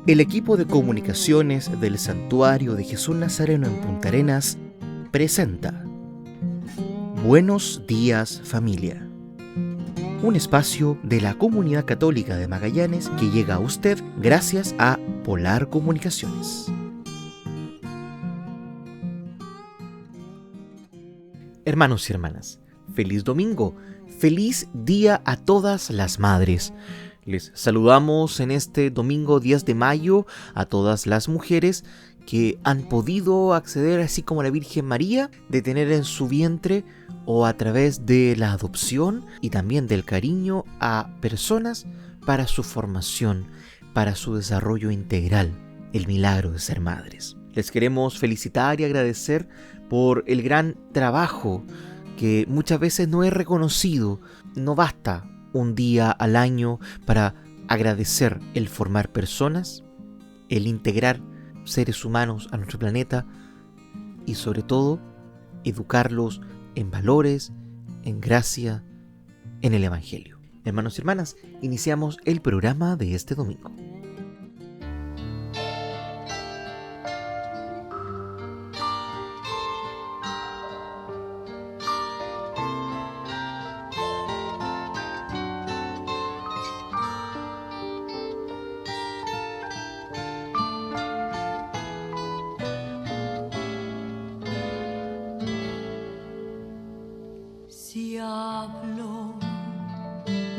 El equipo de comunicaciones del Santuario de Jesús Nazareno en Punta Arenas presenta Buenos días, familia. Un espacio de la Comunidad Católica de Magallanes que llega a usted gracias a Polar Comunicaciones. Hermanos y hermanas, feliz domingo, feliz día a todas las madres. Les saludamos en este domingo 10 de mayo a todas las mujeres que han podido acceder, así como la Virgen María, de tener en su vientre o a través de la adopción y también del cariño a personas para su formación, para su desarrollo integral, el milagro de ser madres. Les queremos felicitar y agradecer por el gran trabajo que muchas veces no es reconocido. No basta un día al año para agradecer el formar personas, el integrar seres humanos a nuestro planeta y sobre todo educarlos en valores, en gracia, en el Evangelio. Hermanos y hermanas, iniciamos el programa de este domingo. Si hablo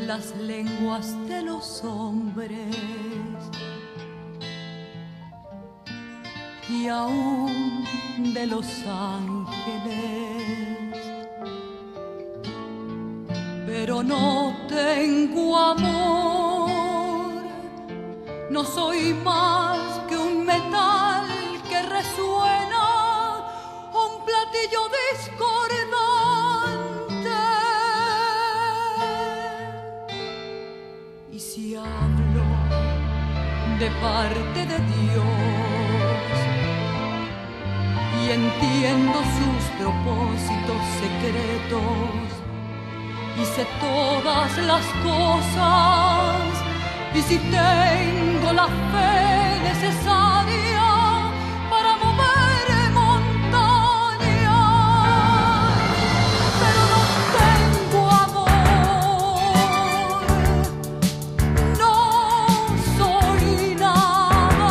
las lenguas de los hombres y aún de los ángeles, pero no tengo amor, no soy más que un metal que resuena, un platillo discordante. Y si hablo de parte de Dios y entiendo sus propósitos secretos y sé todas las cosas, y si tengo la fe necesaria para mover montañas, pero no tengo amor, no soy nada.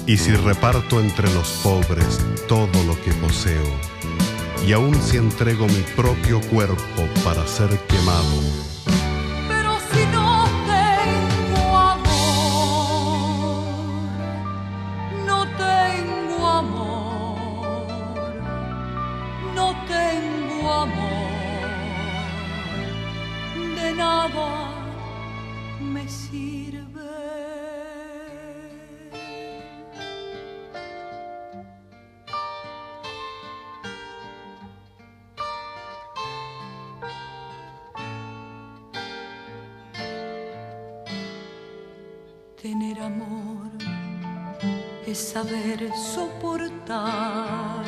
Y si reparto entre los pobres todo lo que poseo, y aun si entrego mi propio cuerpo para ser quemado, pero si no tengo amor, no tengo amor, no tengo amor, de nada me sirve. Tener amor es saber soportar,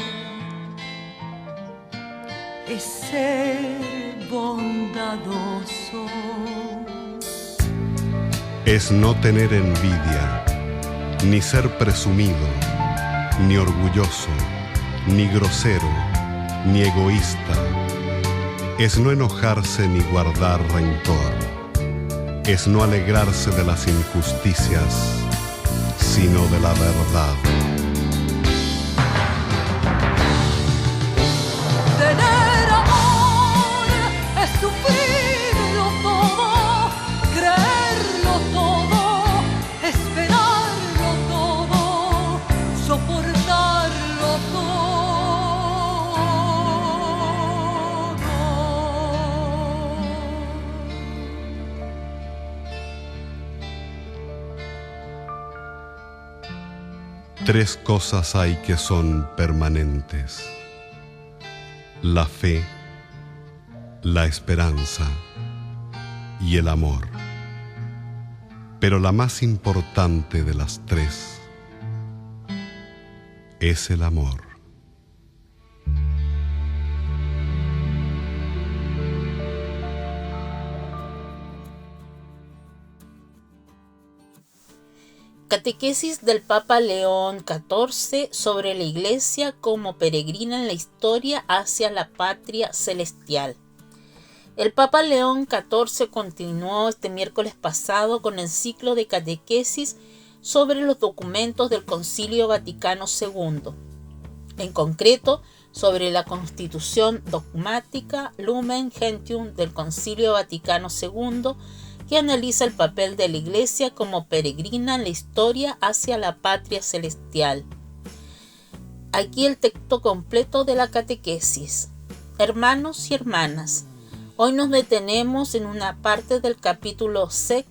es ser bondadoso, es no tener envidia, ni ser presumido, ni orgulloso, ni grosero, ni egoísta, es no enojarse ni guardar rencor, es no alegrarse de las injusticias, sino de la verdad. Tener amor es sufrirlo todo, creerlo todo, esperarlo todo, soportarlo todo. Tres cosas hay que son permanentes: la fe, la esperanza y el amor. Pero la más importante de las tres es el amor. Catequesis del Papa León XIV sobre la Iglesia como peregrina en la historia hacia la patria celestial. El Papa León XIV continuó este miércoles pasado con el ciclo de catequesis sobre los documentos del Concilio Vaticano II, en concreto sobre la Constitución Dogmática Lumen Gentium del Concilio Vaticano II, que analiza el papel de la Iglesia como peregrina en la historia hacia la patria celestial. Aquí el texto completo de la catequesis. Hermanos y hermanas, hoy nos detenemos en una parte del capítulo 7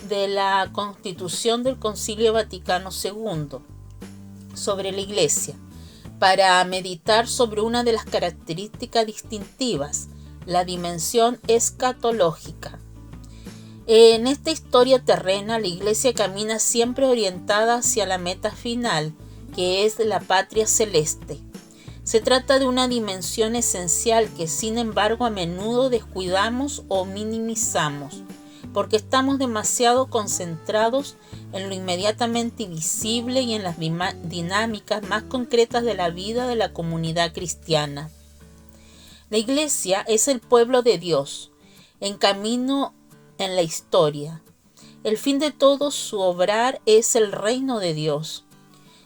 de la Constitución del Concilio Vaticano II sobre la Iglesia, para meditar sobre una de las características distintivas, la dimensión escatológica. En esta historia terrena, la Iglesia camina siempre orientada hacia la meta final, que es la patria celeste. Se trata de una dimensión esencial que, sin embargo, a menudo descuidamos o minimizamos, porque estamos demasiado concentrados en lo inmediatamente visible y en las dinámicas más concretas de la vida de la comunidad cristiana. La Iglesia es el pueblo de Dios, en camino en la historia. El fin de todo su obrar es el reino de Dios.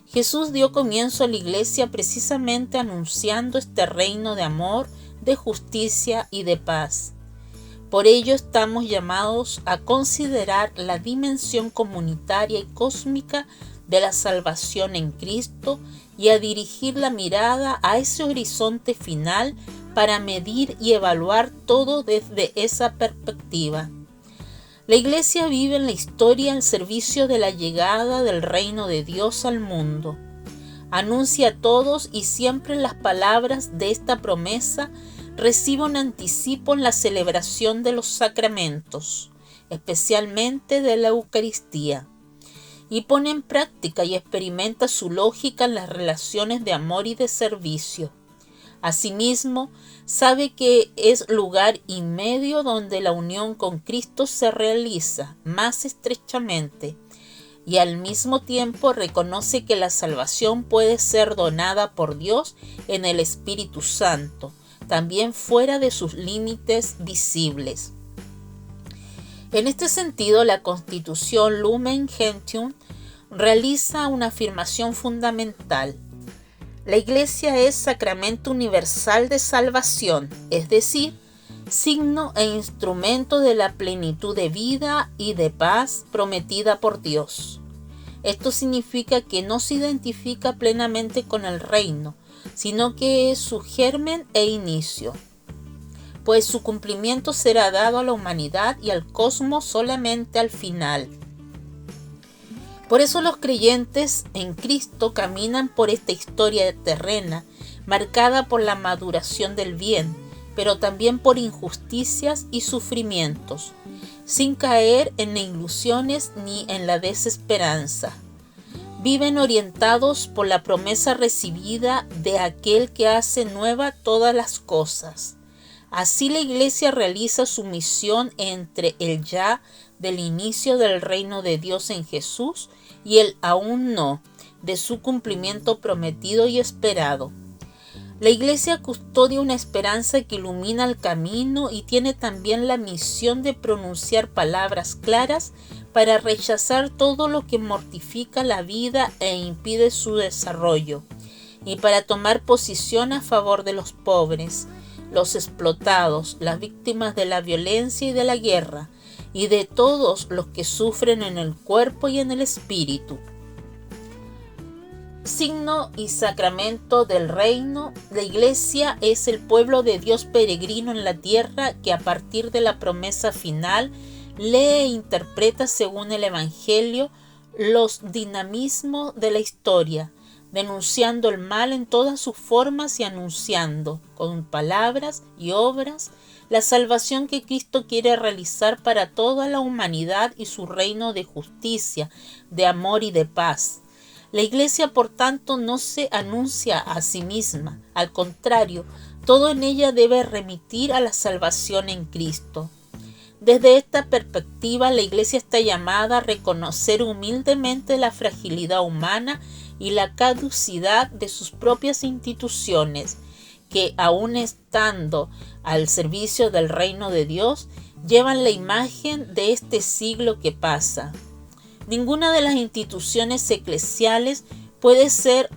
Jesús dio comienzo a la Iglesia precisamente anunciando este reino de amor, de justicia y de paz. Por ello estamos llamados a considerar la dimensión comunitaria y cósmica de la salvación en Cristo y a dirigir la mirada a ese horizonte final para medir y evaluar todo desde esa perspectiva. La Iglesia vive en la historia al servicio de la llegada del reino de Dios al mundo. Anuncia a todos y siempre las palabras de esta promesa recibe un anticipo en la celebración de los sacramentos, especialmente de la Eucaristía, y pone en práctica y experimenta su lógica en las relaciones de amor y de servicio. Asimismo, sabe que es lugar y medio donde la unión con Cristo se realiza más estrechamente, y al mismo tiempo reconoce que la salvación puede ser donada por Dios en el Espíritu Santo, también fuera de sus límites visibles. En este sentido, la Constitución Lumen Gentium realiza una afirmación fundamental. La Iglesia es sacramento universal de salvación, es decir, signo e instrumento de la plenitud de vida y de paz prometida por Dios. Esto significa que no se identifica plenamente con el reino, sino que es su germen e inicio, pues su cumplimiento será dado a la humanidad y al cosmos solamente al final. Por eso los creyentes en Cristo caminan por esta historia terrena, marcada por la maduración del bien, pero también por injusticias y sufrimientos, sin caer en ilusiones ni en la desesperanza. Viven orientados por la promesa recibida de aquel que hace nueva todas las cosas. Así la Iglesia realiza su misión entre el ya del inicio del reino de Dios en Jesús y el aún no de su cumplimiento prometido y esperado. La Iglesia custodia una esperanza que ilumina el camino y tiene también la misión de pronunciar palabras claras para rechazar todo lo que mortifica la vida e impide su desarrollo, y para tomar posición a favor de los pobres, los explotados, las víctimas de la violencia y de la guerra, y de todos los que sufren en el cuerpo y en el espíritu. Signo y sacramento del reino, la Iglesia es el pueblo de Dios peregrino en la tierra que a partir de la promesa final lee e interpreta según el Evangelio los dinamismos de la historia, denunciando el mal en todas sus formas y anunciando, con palabras y obras, la salvación que Cristo quiere realizar para toda la humanidad y su reino de justicia, de amor y de paz. La Iglesia, por tanto, no se anuncia a sí misma. Al contrario, todo en ella debe remitir a la salvación en Cristo. Desde esta perspectiva, la Iglesia está llamada a reconocer humildemente la fragilidad humana y la caducidad de sus propias instituciones, que, aun estando al servicio del reino de Dios, llevan la imagen de este siglo que pasa. Ninguna de las instituciones eclesiales puede ser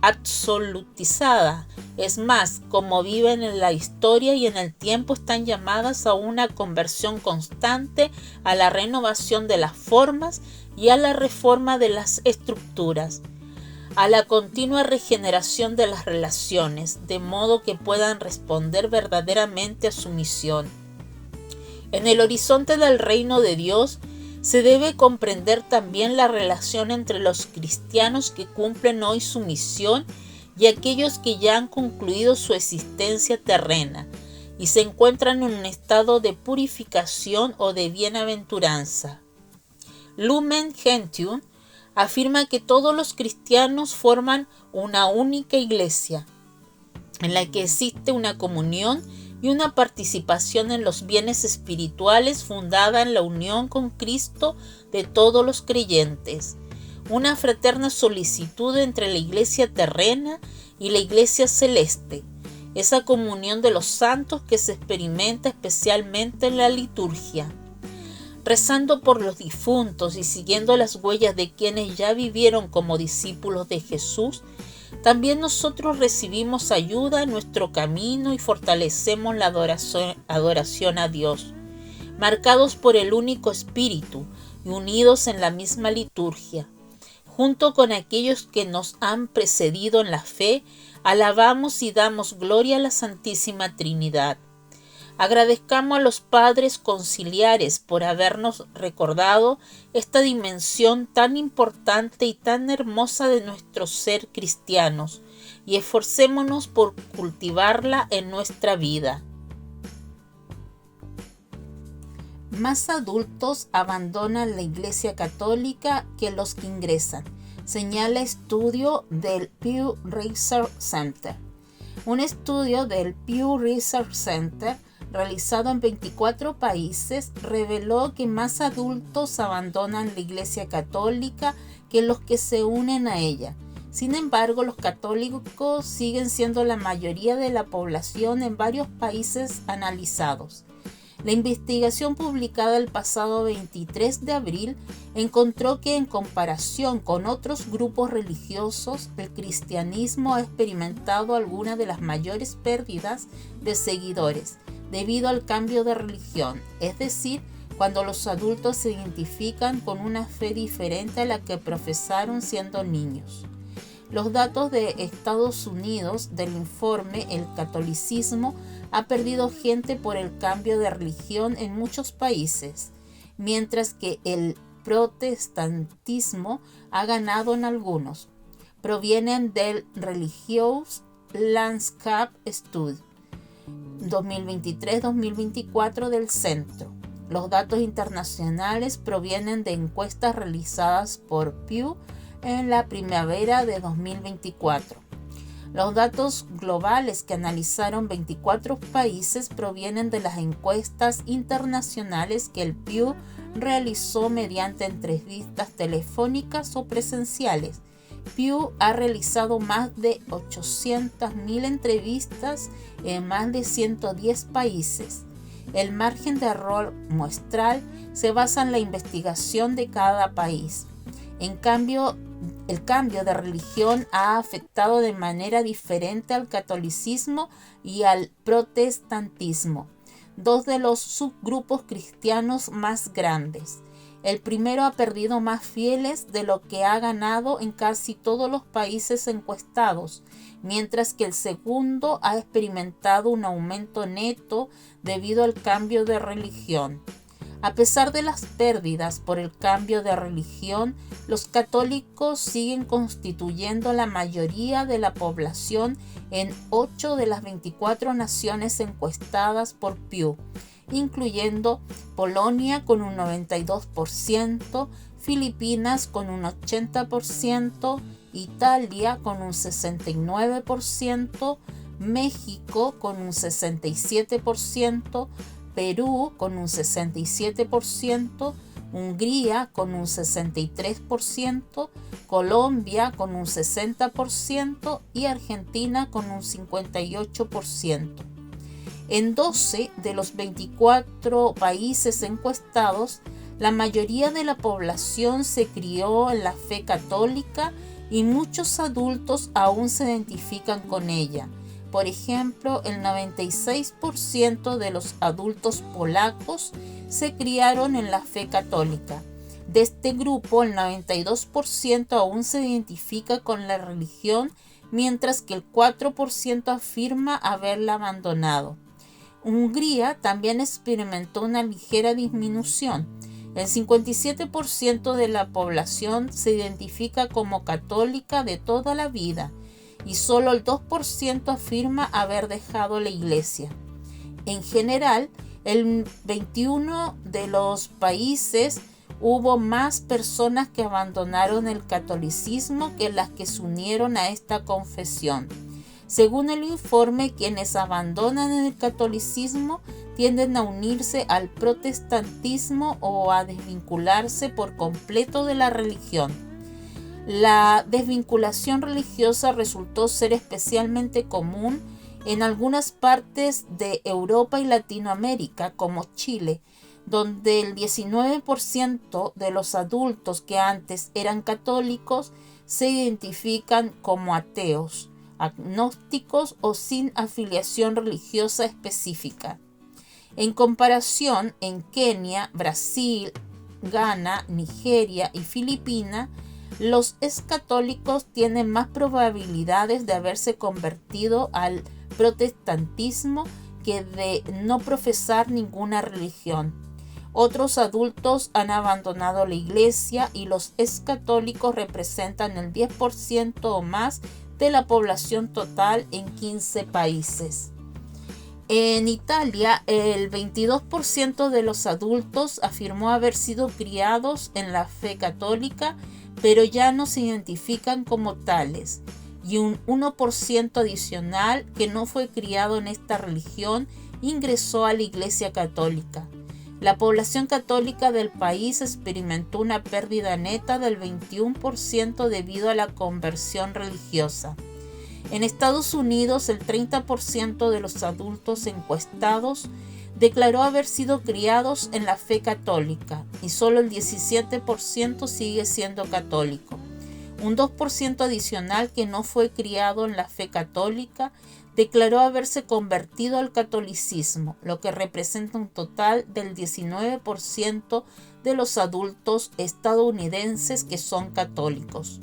absolutizada. Es más, como viven en la historia y en el tiempo, están llamadas a una conversión constante, a la renovación de las formas y a la reforma de las estructuras, a la continua regeneración de las relaciones, de modo que puedan responder verdaderamente a su misión. En el horizonte del reino de Dios se debe comprender también la relación entre los cristianos que cumplen hoy su misión y aquellos que ya han concluido su existencia terrena y se encuentran en un estado de purificación o de bienaventuranza. Lumen Gentium afirma que todos los cristianos forman una única iglesia, en la que existe una comunión y una participación en los bienes espirituales fundada en la unión con Cristo de todos los creyentes, una fraterna solicitud entre la iglesia terrena y la iglesia celeste, esa comunión de los santos que se experimenta especialmente en la liturgia. Rezando por los difuntos y siguiendo las huellas de quienes ya vivieron como discípulos de Jesús, también nosotros recibimos ayuda en nuestro camino y fortalecemos la adoración a Dios, marcados por el único Espíritu y unidos en la misma liturgia. Junto con aquellos que nos han precedido en la fe, alabamos y damos gloria a la Santísima Trinidad. Agradezcamos a los padres conciliares por habernos recordado esta dimensión tan importante y tan hermosa de nuestro ser cristianos, y esforcémonos por cultivarla en nuestra vida. Más adultos abandonan la Iglesia Católica que los que ingresan, señala estudio del Pew Research Center. Un estudio del Pew Research Center realizado en 24 países reveló que más adultos abandonan la Iglesia Católica que los que se unen a ella. Sin embargo, los católicos siguen siendo la mayoría de la población en varios países analizados. La investigación publicada el pasado 23 de abril encontró que en comparación con otros grupos religiosos, el cristianismo ha experimentado algunas de las mayores pérdidas de seguidores debido al cambio de religión, es decir, cuando los adultos se identifican con una fe diferente a la que profesaron siendo niños. Los datos de Estados Unidos del informe El catolicismo ha perdido gente por el cambio de religión en muchos países, mientras que el protestantismo ha ganado en algunos. Provienen del Religious Landscape Study 2023-2024 del Centro. Los datos internacionales provienen de encuestas realizadas por Pew en la primavera de 2024. Los datos globales que analizaron 24 países provienen de las encuestas internacionales que el Pew realizó mediante entrevistas telefónicas o presenciales. Pew ha realizado más de 800.000 entrevistas en más de 110 países. El margen de error muestral se basa en la investigación de cada país. En cambio, el cambio de religión ha afectado de manera diferente al catolicismo y al protestantismo, dos de los subgrupos cristianos más grandes. El primero ha perdido más fieles de lo que ha ganado en casi todos los países encuestados, mientras que el segundo ha experimentado un aumento neto debido al cambio de religión. A pesar de las pérdidas por el cambio de religión, los católicos siguen constituyendo la mayoría de la población en 8 de las 24 naciones encuestadas por Pew, incluyendo Polonia con un 92%, Filipinas con un 80%, Italia con un 69%, México con un 67%, Perú con un 67%, Hungría con un 63%, Colombia con un 60% y Argentina con un 58%. En 12 de los 24 países encuestados, la mayoría de la población se crió en la fe católica y muchos adultos aún se identifican con ella. Por ejemplo, el 96% de los adultos polacos se criaron en la fe católica. De este grupo, el 92% aún se identifica con la religión, mientras que el 4% afirma haberla abandonado. Hungría también experimentó una ligera disminución. El 57% de la población se identifica como católica de toda la vida y solo el 2% afirma haber dejado la iglesia. En general, en 21 de los países hubo más personas que abandonaron el catolicismo que las que se unieron a esta confesión. Según el informe, quienes abandonan el catolicismo tienden a unirse al protestantismo o a desvincularse por completo de la religión. La desvinculación religiosa resultó ser especialmente común en algunas partes de Europa y Latinoamérica, como Chile, donde el 19% de los adultos que antes eran católicos se identifican como ateos, agnósticos o sin afiliación religiosa específica. En comparación, en Kenia, Brasil, Ghana, Nigeria y Filipinas, los excatólicos tienen más probabilidades de haberse convertido al protestantismo que de no profesar ninguna religión. Otros adultos han abandonado la iglesia y los excatólicos representan el 10% o más de la población total en 15 países. En Italia, el 22% de los adultos afirmó haber sido criados en la fe católica, pero ya no se identifican como tales, y un 1% adicional que no fue criado en esta religión ingresó a la Iglesia Católica. La población católica del país experimentó una pérdida neta del 21% debido a la conversión religiosa. En Estados Unidos, el 30% de los adultos encuestados declaró haber sido criados en la fe católica y solo el 17% sigue siendo católico. Un 2% adicional que no fue criado en la fe católica declaró haberse convertido al catolicismo, lo que representa un total del 19% de los adultos estadounidenses que son católicos.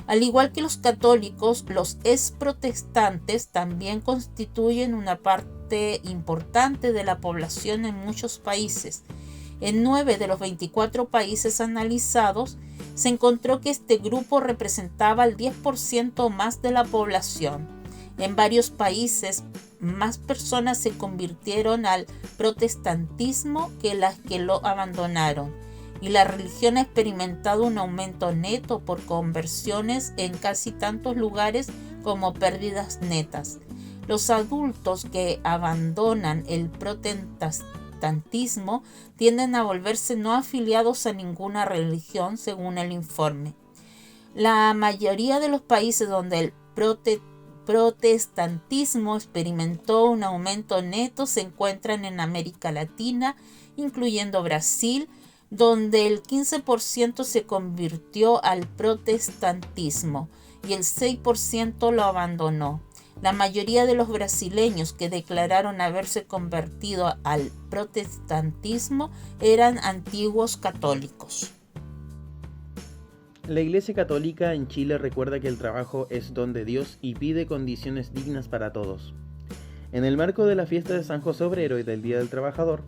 Al igual que los católicos, los exprotestantes también constituyen una parte importante de la población en muchos países. En 9 de los 24 países analizados, se encontró que este grupo representaba el 10% o más de la población. En varios países, más personas se convirtieron al protestantismo que las que lo abandonaron, y la religión ha experimentado un aumento neto por conversiones en casi tantos lugares como pérdidas netas. Los adultos que abandonan el protestantismo tienden a volverse no afiliados a ninguna religión, según el informe. La mayoría de los países donde el protestantismo experimentó un aumento neto se encuentran en América Latina, incluyendo Brasil, donde el 15% se convirtió al protestantismo y el 6% lo abandonó. La mayoría de los brasileños que declararon haberse convertido al protestantismo eran antiguos católicos. La Iglesia Católica en Chile recuerda que el trabajo es don de Dios y pide condiciones dignas para todos. En el marco de la fiesta de San José Obrero y del Día del Trabajador,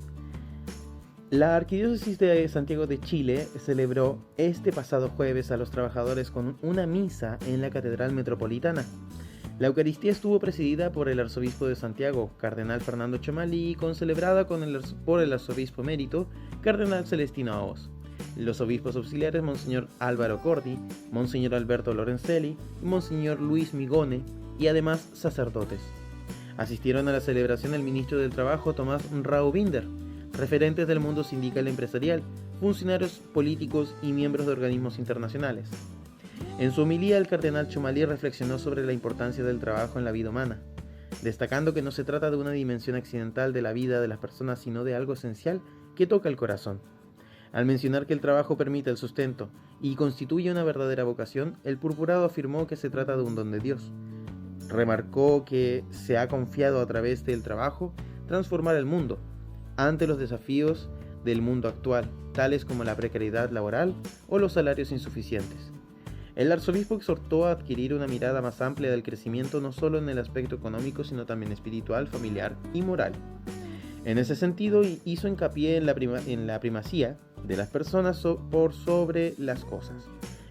la Arquidiócesis de Santiago de Chile celebró este pasado jueves a los trabajadores con una misa en la Catedral Metropolitana. La Eucaristía estuvo presidida por el Arzobispo de Santiago, Cardenal Fernando Chomalí, y concelebrada por el Arzobispo Emérito, Cardenal Celestino Aos. Los obispos auxiliares, Monseñor Álvaro Cordi, Monseñor Alberto Lorenzelli y Monseñor Luis Migone, y además sacerdotes. Asistieron a la celebración el ministro del Trabajo Tomás Raubinder, referentes del mundo sindical y empresarial, funcionarios políticos y miembros de organismos internacionales. En su homilía, el cardenal Chomalí reflexionó sobre la importancia del trabajo en la vida humana, destacando que no se trata de una dimensión accidental de la vida de las personas, sino de algo esencial que toca el corazón. Al mencionar que el trabajo permite el sustento y constituye una verdadera vocación, el purpurado afirmó que se trata de un don de Dios. Remarcó que se ha confiado a través del trabajo transformar el mundo ante los desafíos del mundo actual, tales como la precariedad laboral o los salarios insuficientes. El arzobispo exhortó a adquirir una mirada más amplia del crecimiento, no solo en el aspecto económico, sino también espiritual, familiar y moral. En ese sentido, hizo hincapié en la primacía de las personas por sobre las cosas,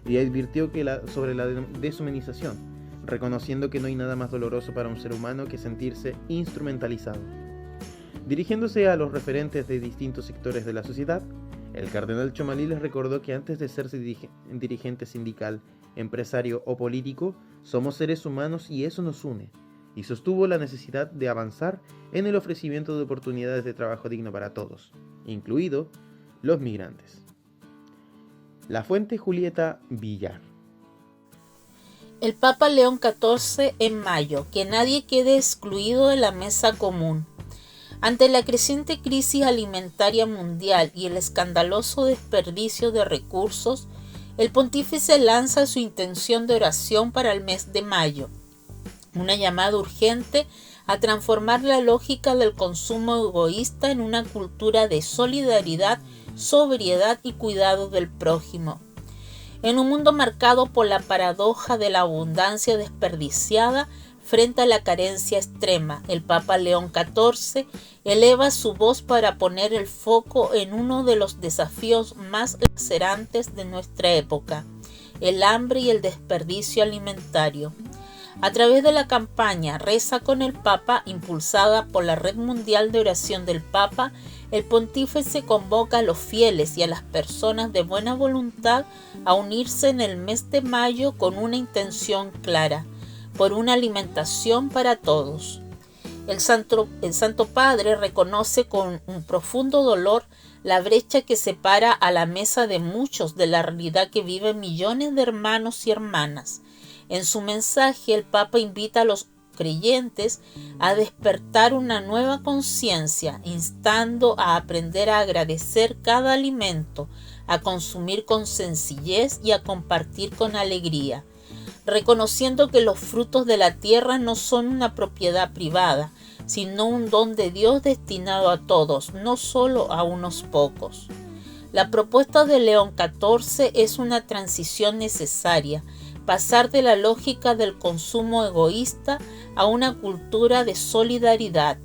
y advirtió sobre la deshumanización, reconociendo que no hay nada más doloroso para un ser humano que sentirse instrumentalizado. Dirigiéndose a los referentes de distintos sectores de la sociedad, el cardenal Chomalí les recordó que antes de ser dirigente sindical, empresario o político, somos seres humanos y eso nos une, y sostuvo la necesidad de avanzar en el ofrecimiento de oportunidades de trabajo digno para todos, incluidos los migrantes. La fuente Julieta Villar. El Papa León XIV en mayo, que nadie quede excluido de la mesa común. Ante la creciente crisis alimentaria mundial y el escandaloso desperdicio de recursos, el pontífice lanza su intención de oración para el mes de mayo, una llamada urgente a transformar la lógica del consumo egoísta en una cultura de solidaridad, sobriedad y cuidado del prójimo. En un mundo marcado por la paradoja de la abundancia desperdiciada frente a la carencia extrema, el Papa León XIV eleva su voz para poner el foco en uno de los desafíos más lacerantes de nuestra época, el hambre y el desperdicio alimentario. A través de la campaña Reza con el Papa, impulsada por la Red Mundial de Oración del Papa, el pontífice convoca a los fieles y a las personas de buena voluntad a unirse en el mes de mayo con una intención clara: por una alimentación para todos. El Santo Padre reconoce con un profundo dolor la brecha que separa a la mesa de muchos de la realidad que viven millones de hermanos y hermanas. En su mensaje, el Papa invita a los creyentes a despertar una nueva conciencia, instando a aprender a agradecer cada alimento, a consumir con sencillez y a compartir con alegría, reconociendo que los frutos de la tierra no son una propiedad privada, sino un don de Dios destinado a todos, no solo a unos pocos. La propuesta de León XIV es una transición necesaria, pasar de la lógica del consumo egoísta a una cultura de solidaridad.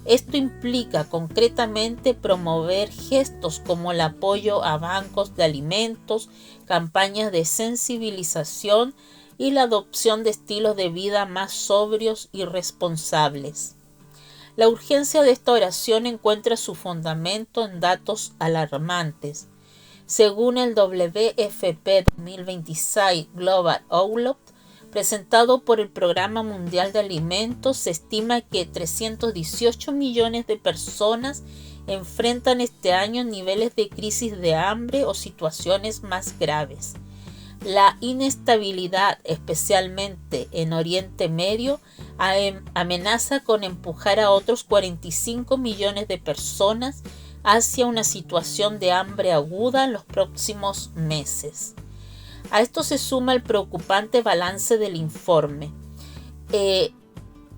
Esto implica concretamente promover gestos como el apoyo a bancos de alimentos, campañas de sensibilización y la adopción de estilos de vida más sobrios y responsables. La urgencia de esta oración encuentra su fundamento en datos alarmantes. Según el WFP 2026 Global Outlook, presentado por el Programa Mundial de Alimentos, se estima que 318 millones de personas enfrentan este año niveles de crisis de hambre o situaciones más graves. La inestabilidad, especialmente en Oriente Medio, amenaza con empujar a otros 45 millones de personas hacia una situación de hambre aguda en los próximos meses. A esto se suma el preocupante balance del informe.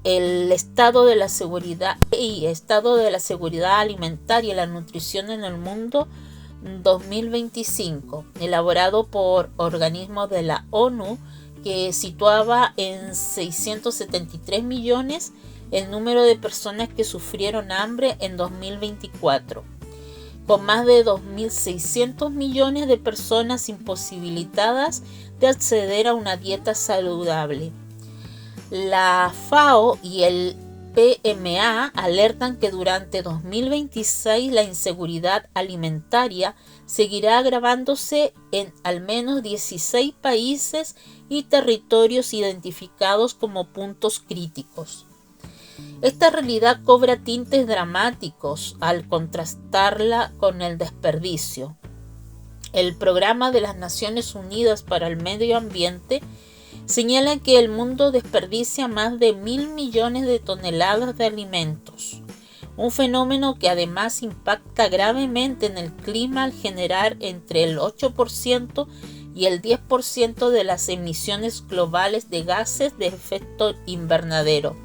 El estado de la seguridad alimentaria y la nutrición en el mundo 2025, elaborado por organismos de la ONU, que situaba en 673 millones el número de personas que sufrieron hambre en 2024, con más de 2.600 millones de personas imposibilitadas de acceder a una dieta saludable. La FAO y el PMA alertan que durante 2026 la inseguridad alimentaria seguirá agravándose en al menos 16 países y territorios identificados como puntos críticos. Esta realidad cobra tintes dramáticos al contrastarla con el desperdicio. El Programa de las Naciones Unidas para el Medio Ambiente señala que el mundo desperdicia más de 1.000 millones de toneladas de alimentos, un fenómeno que además impacta gravemente en el clima al generar entre el 8% y el 10% de las emisiones globales de gases de efecto invernadero.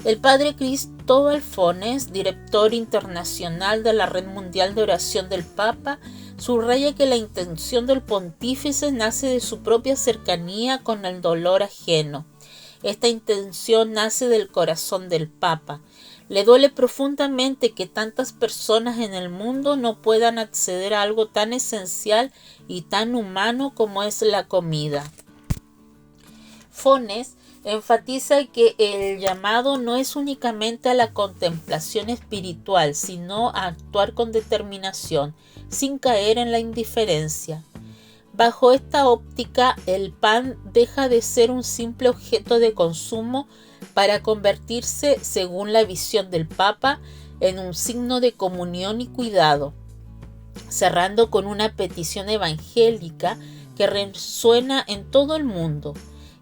El padre Cristóbal Fornés, director internacional de la Red Mundial de Oración del Papa, subraya que la intención del pontífice nace de su propia cercanía con el dolor ajeno. Esta intención nace del corazón del Papa. Le duele profundamente que tantas personas en el mundo no puedan acceder a algo tan esencial y tan humano como es la comida. Fornés enfatiza que el llamado no es únicamente a la contemplación espiritual, sino a actuar con determinación, sin caer en la indiferencia. Bajo esta óptica, el pan deja de ser un simple objeto de consumo para convertirse, según la visión del Papa, en un signo de comunión y cuidado, cerrando con una petición evangélica que resuena en todo el mundo: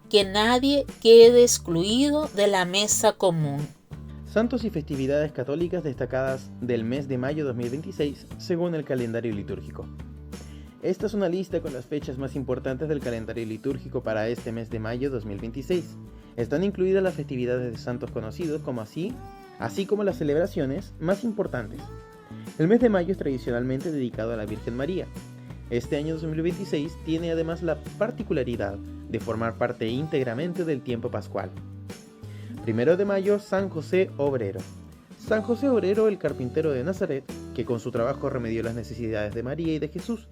que nadie quede excluido de la mesa común. Santos y festividades católicas destacadas del mes de mayo 2026 según el calendario litúrgico. Esta es una lista con las fechas más importantes del calendario litúrgico para este mes de mayo 2026. Están incluidas las festividades de santos conocidos como así como las celebraciones más importantes. El mes de mayo es tradicionalmente dedicado a la Virgen María. Este año 2026 tiene además la particularidad de formar parte íntegramente del tiempo pascual. 1 de mayo, San José Obrero. San José Obrero, el carpintero de Nazaret, que con su trabajo remedió las necesidades de María y de Jesús,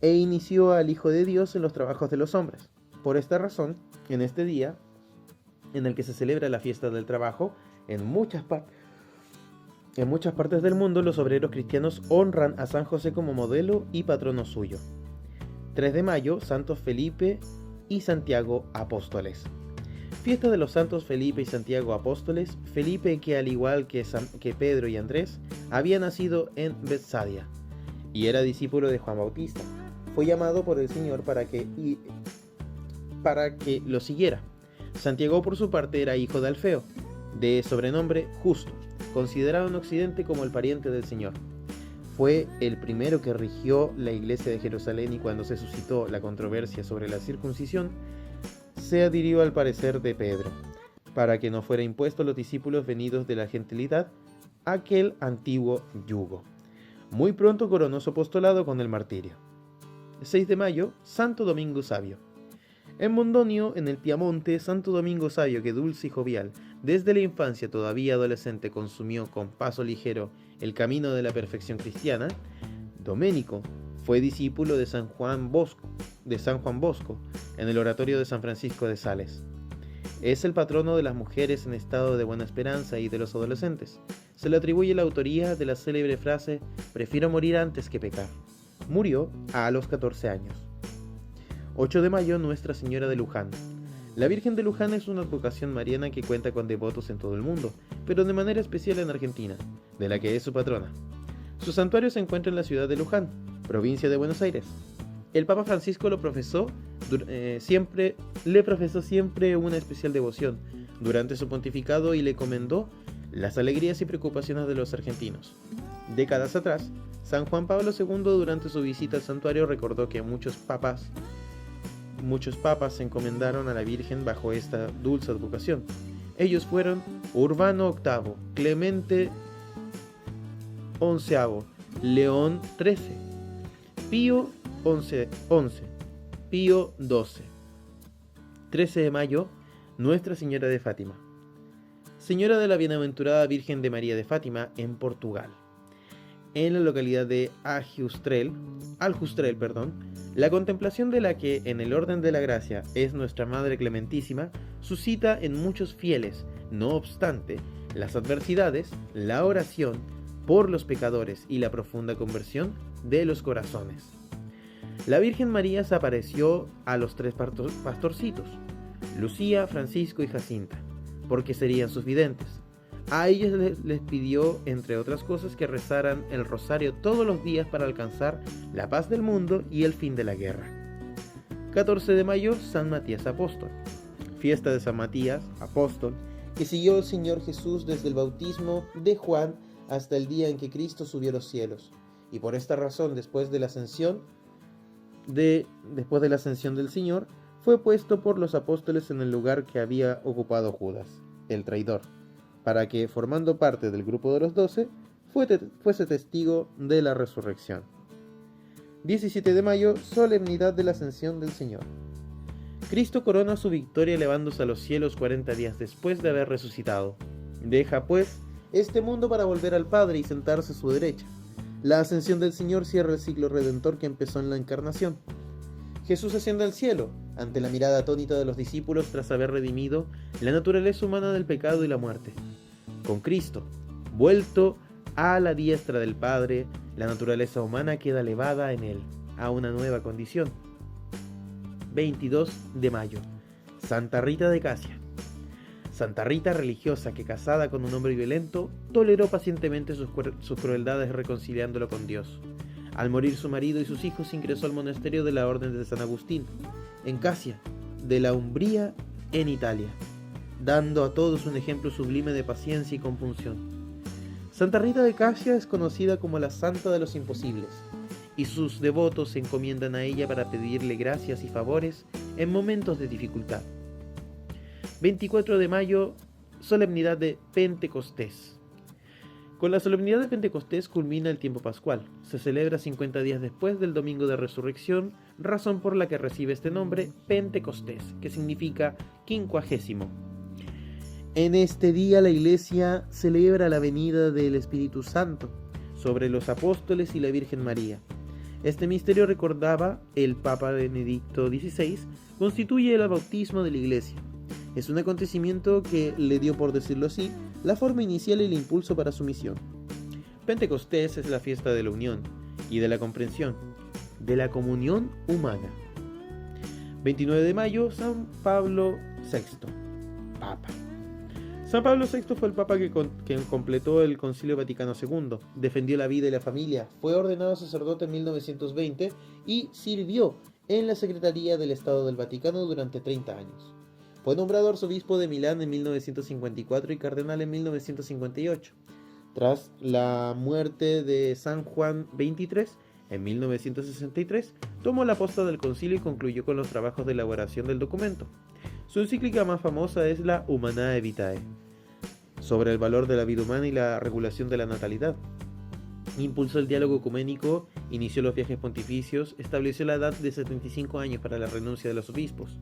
e inició al Hijo de Dios en los trabajos de los hombres. Por esta razón, en este día, en el que se celebra la fiesta del trabajo, en muchas partes del mundo los obreros cristianos honran a San José como modelo y patrono suyo. 3 de mayo, Santos Felipe y Santiago Apóstoles. Fiesta de los santos Felipe y Santiago Apóstoles. Felipe, que al igual que Pedro y Andrés, había nacido en Betsaida y era discípulo de Juan Bautista, fue llamado por el Señor para que lo siguiera. Santiago, por su parte, era hijo de Alfeo, de sobrenombre Justo, considerado en Occidente como el pariente del Señor. Fue el primero que rigió la iglesia de Jerusalén, y cuando se suscitó la controversia sobre la circuncisión, se adhirió al parecer de Pedro, para que no fuera impuesto a los discípulos venidos de la gentilidad aquel antiguo yugo. Muy pronto coronó su apostolado con el martirio. 6 de mayo, Santo Domingo Sabio. En Mondonio, en el Piamonte, Santo Domingo Sabio, que dulce y jovial, desde la infancia todavía adolescente consumió con paso ligero el camino de la perfección cristiana. Doménico fue discípulo de San Juan Bosco en el oratorio de San Francisco de Sales. Es el patrono de las mujeres en estado de buena esperanza y de los adolescentes. Se le atribuye la autoría de la célebre frase: prefiero morir antes que pecar. Murió a los 14 años. 8 de mayo, Nuestra Señora de Luján. La Virgen de Luján es una advocación mariana que cuenta con devotos en todo el mundo, pero de manera especial en Argentina, de la que es su patrona. Su santuario se encuentra en la ciudad de Luján, provincia de Buenos Aires. El Papa Francisco le profesó siempre una especial devoción durante su pontificado y le encomendó las alegrías y preocupaciones de los argentinos. Décadas atrás, San Juan Pablo II, durante su visita al santuario, recordó que muchos papas se encomendaron a la Virgen bajo esta dulce advocación. Ellos fueron Urbano VIII, Clemente XI, León XIII, Pío XI, Pío XII. 13 de mayo, Nuestra Señora de Fátima. Señora de la Bienaventurada Virgen de María de Fátima, en Portugal. En la localidad de Aljustrel, la contemplación de la que, en el orden de la gracia, es nuestra Madre Clementísima, suscita en muchos fieles, no obstante, las adversidades, la oración por los pecadores y la profunda conversión de los corazones. La Virgen María se apareció a los 3 pastorcitos, Lucía, Francisco y Jacinta. porque serían sus videntes. A ellos les pidió, entre otras cosas, que rezaran el rosario todos los días para alcanzar la paz del mundo y el fin de la guerra. 14 de mayo, San Matías Apóstol. Fiesta de San Matías, apóstol, que siguió al Señor Jesús desde el bautismo de Juan hasta el día en que Cristo subió a los cielos. Y por esta razón, después de la ascensión del Señor, fue puesto por los apóstoles en el lugar que había ocupado Judas, el traidor, para que, formando parte del grupo de los 12, fuese testigo de la resurrección. 17 de mayo, solemnidad de la ascensión del Señor. Cristo corona su victoria elevándose a los cielos 40 días después de haber resucitado. Deja, pues, este mundo para volver al Padre y sentarse a su derecha. La ascensión del Señor cierra el ciclo redentor que empezó en la encarnación. Jesús asciende al cielo, ante la mirada atónita de los discípulos tras haber redimido la naturaleza humana del pecado y la muerte. Con Cristo, vuelto a la diestra del Padre, la naturaleza humana queda elevada en Él, a una nueva condición. 22 de mayo, Santa Rita de Casia. Santa Rita, religiosa que, casada con un hombre violento, toleró pacientemente sus crueldades reconciliándolo con Dios. Al morir su marido y sus hijos, ingresó al monasterio de la Orden de San Agustín, en Casia, de la Umbría, en Italia, dando a todos un ejemplo sublime de paciencia y compunción. Santa Rita de Casia es conocida como la Santa de los Imposibles, y sus devotos se encomiendan a ella para pedirle gracias y favores en momentos de dificultad. 24 de mayo, solemnidad de Pentecostés. Con la solemnidad de Pentecostés culmina el tiempo pascual. Se celebra 50 días después del Domingo de Resurrección, razón por la que recibe este nombre Pentecostés, que significa 50º. En este día la Iglesia celebra la venida del Espíritu Santo sobre los apóstoles y la Virgen María. Este misterio, recordaba el Papa Benedicto XVI, constituye el bautismo de la Iglesia. Es un acontecimiento que le dio, por decirlo así, la forma inicial y el impulso para su misión. Pentecostés es la fiesta de la unión y de la comprensión, de la comunión humana. 29 de mayo, San Pablo VI, Papa. San Pablo VI fue el Papa que completó el Concilio Vaticano II, defendió la vida y la familia, fue ordenado sacerdote en 1920 y sirvió en la Secretaría del Estado del Vaticano durante 30 años. Fue nombrado arzobispo de Milán en 1954 y cardenal en 1958. Tras la muerte de San Juan XXIII, en 1963, tomó la posta del concilio y concluyó con los trabajos de elaboración del documento. Su encíclica más famosa es la Humanae Vitae, sobre el valor de la vida humana y la regulación de la natalidad. Impulsó el diálogo ecuménico, inició los viajes pontificios, estableció la edad de 75 años para la renuncia de los obispos,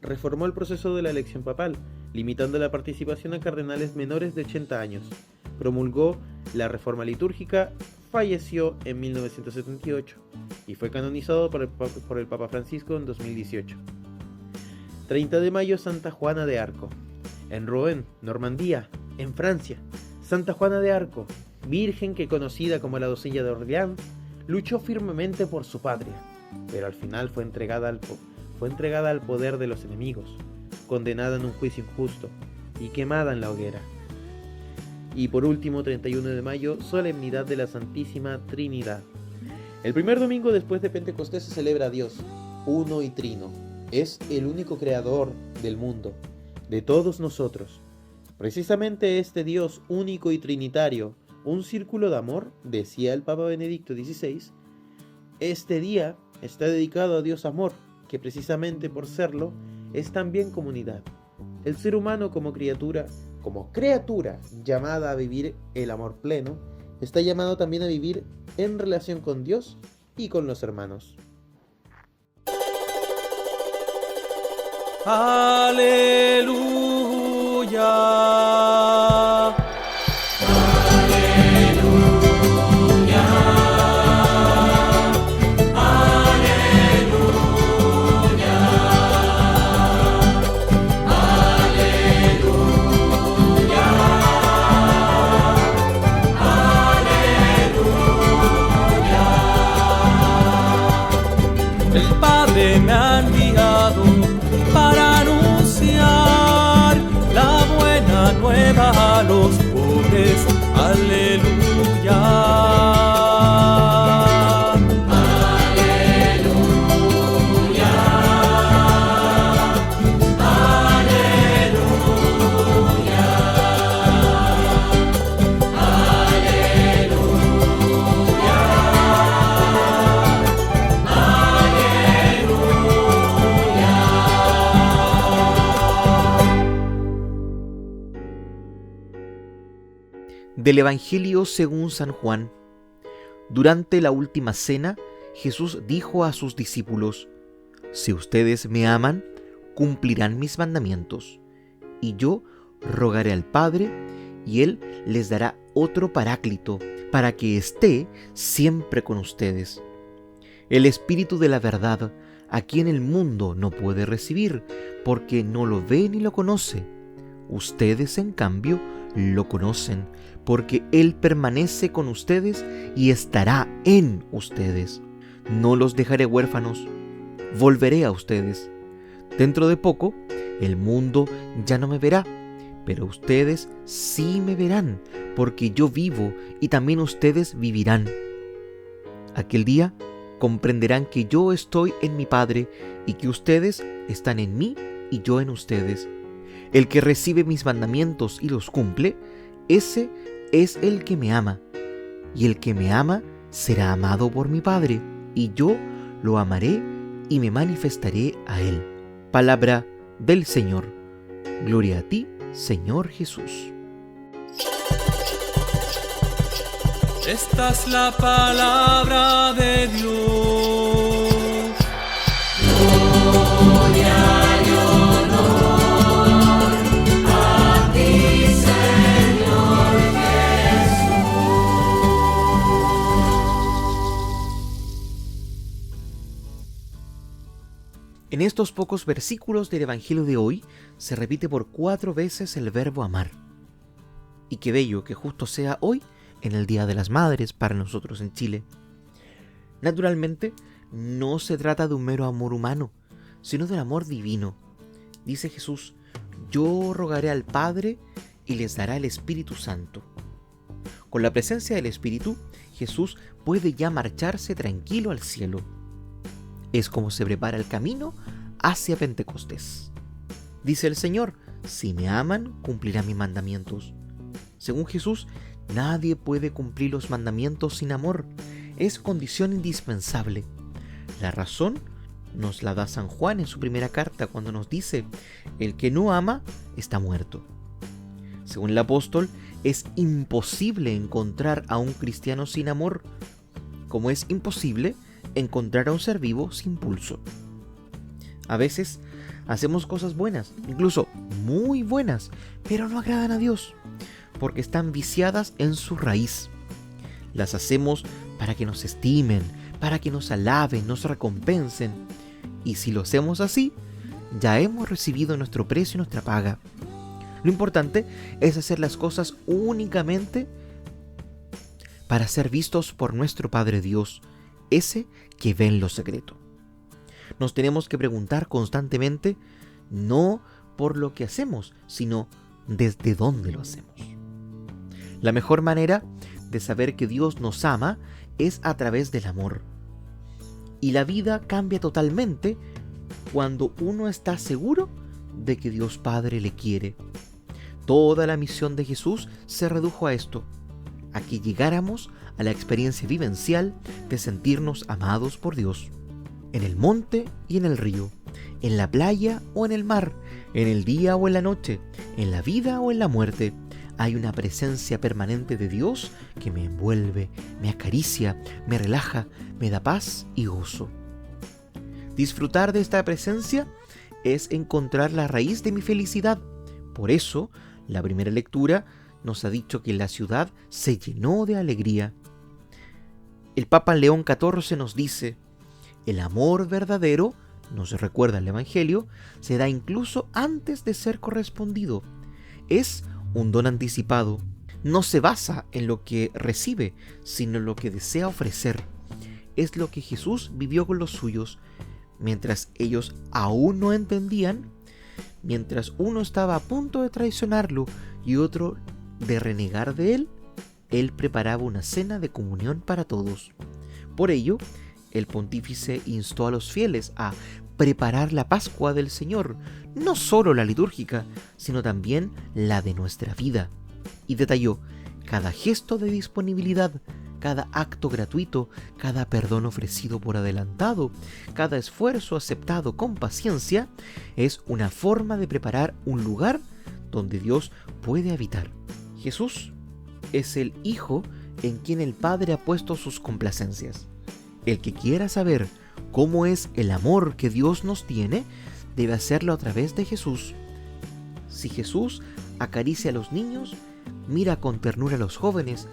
reformó el proceso de la elección papal, limitando la participación a cardenales menores de 80 años, promulgó la reforma litúrgica, falleció en 1978 y fue canonizado por el Papa Francisco en 2018. 30 de mayo, Santa Juana de Arco. En Rouen, Normandía, en Francia, Santa Juana de Arco, virgen que, conocida como la doncella de Orleans, luchó firmemente por su patria, pero al final fue entregada al poder de los enemigos, condenada en un juicio injusto y quemada en la hoguera. Y por último, 31 de mayo, solemnidad de la Santísima Trinidad. El primer domingo después de Pentecostés se celebra a Dios, uno y trino. Es el único creador del mundo, de todos nosotros. Precisamente este Dios único y trinitario, un círculo de amor, decía el Papa Benedicto XVI, este día está dedicado a Dios amor, que precisamente por serlo, es también comunidad. El ser humano como criatura llamada a vivir el amor pleno, está llamado también a vivir en relación con Dios y con los hermanos. Aleluya. El Padre me ha enviado para anunciar la buena Del Evangelio según San Juan. Durante la última cena, Jesús dijo a sus discípulos: Si ustedes me aman, cumplirán mis mandamientos, y yo rogaré al Padre, y Él les dará otro Paráclito, para que esté siempre con ustedes. El Espíritu de la verdad, a quien el mundo no puede recibir, porque no lo ve ni lo conoce. Ustedes, en cambio, lo conocen, porque Él permanece con ustedes y estará en ustedes. No los dejaré huérfanos, volveré a ustedes. Dentro de poco, el mundo ya no me verá, pero ustedes sí me verán, porque yo vivo y también ustedes vivirán. Aquel día comprenderán que yo estoy en mi Padre y que ustedes están en mí y yo en ustedes. El que recibe mis mandamientos y los cumple, ese es el que me ama. Y el que me ama será amado por mi Padre, y yo lo amaré y me manifestaré a él. Palabra del Señor. Gloria a ti, Señor Jesús. Esta es la palabra de Dios. En estos pocos versículos del Evangelio de hoy se repite por 4 veces el verbo amar. Y qué bello que justo sea hoy, en el Día de las Madres, para nosotros en Chile. Naturalmente, no se trata de un mero amor humano, sino del amor divino. Dice Jesús: yo rogaré al Padre y les dará el Espíritu Santo. Con la presencia del Espíritu, Jesús puede ya marcharse tranquilo al cielo. Es como se prepara el camino hacia Pentecostés. Dice el Señor: si me aman, cumplirán mis mandamientos. Según Jesús, nadie puede cumplir los mandamientos sin amor. Es condición indispensable. La razón nos la da San Juan en su primera carta, cuando nos dice: el que no ama está muerto. Según el apóstol, es imposible encontrar a un cristiano sin amor, como es imposible encontrar a un ser vivo sin pulso. A veces hacemos cosas buenas, incluso muy buenas, pero no agradan a Dios, porque están viciadas en su raíz. Las hacemos para que nos estimen, para que nos alaben, nos recompensen. Y si lo hacemos así, ya hemos recibido nuestro precio y nuestra paga. Lo importante es hacer las cosas únicamente para ser vistos por nuestro Padre Dios, ese que ve en lo secreto. Nos tenemos que preguntar constantemente, no por lo que hacemos, sino desde dónde lo hacemos. La mejor manera de saber que Dios nos ama es a través del amor. Y la vida cambia totalmente cuando uno está seguro de que Dios Padre le quiere. Toda la misión de Jesús se redujo a esto: a que llegáramos a la experiencia vivencial de sentirnos amados por Dios. En el monte y en el río, en la playa o en el mar, en el día o en la noche, en la vida o en la muerte, hay una presencia permanente de Dios que me envuelve, me acaricia, me relaja, me da paz y gozo. Disfrutar de esta presencia es encontrar la raíz de mi felicidad. Por eso, la primera lectura nos ha dicho que la ciudad se llenó de alegría. El Papa León XIV nos dice: el amor verdadero, nos recuerda el Evangelio, se da incluso antes de ser correspondido. Es un don anticipado. No se basa en lo que recibe, sino en lo que desea ofrecer. Es lo que Jesús vivió con los suyos, mientras ellos aún no entendían, mientras uno estaba a punto de traicionarlo y otro de renegar de él. él preparaba una cena de comunión para todos. Por ello, el pontífice instó a los fieles a preparar la Pascua del Señor, no solo la litúrgica, sino también la de nuestra vida, y detalló cada gesto de disponibilidad, cada acto gratuito, cada perdón ofrecido por adelantado, cada esfuerzo aceptado con paciencia, es una forma de preparar un lugar donde Dios puede habitar. Jesús es el Hijo en quien el Padre ha puesto sus complacencias. El que quiera saber cómo es el amor que Dios nos tiene, debe hacerlo a través de Jesús. Si Jesús acaricia a los niños, mira con ternura a los jóvenes,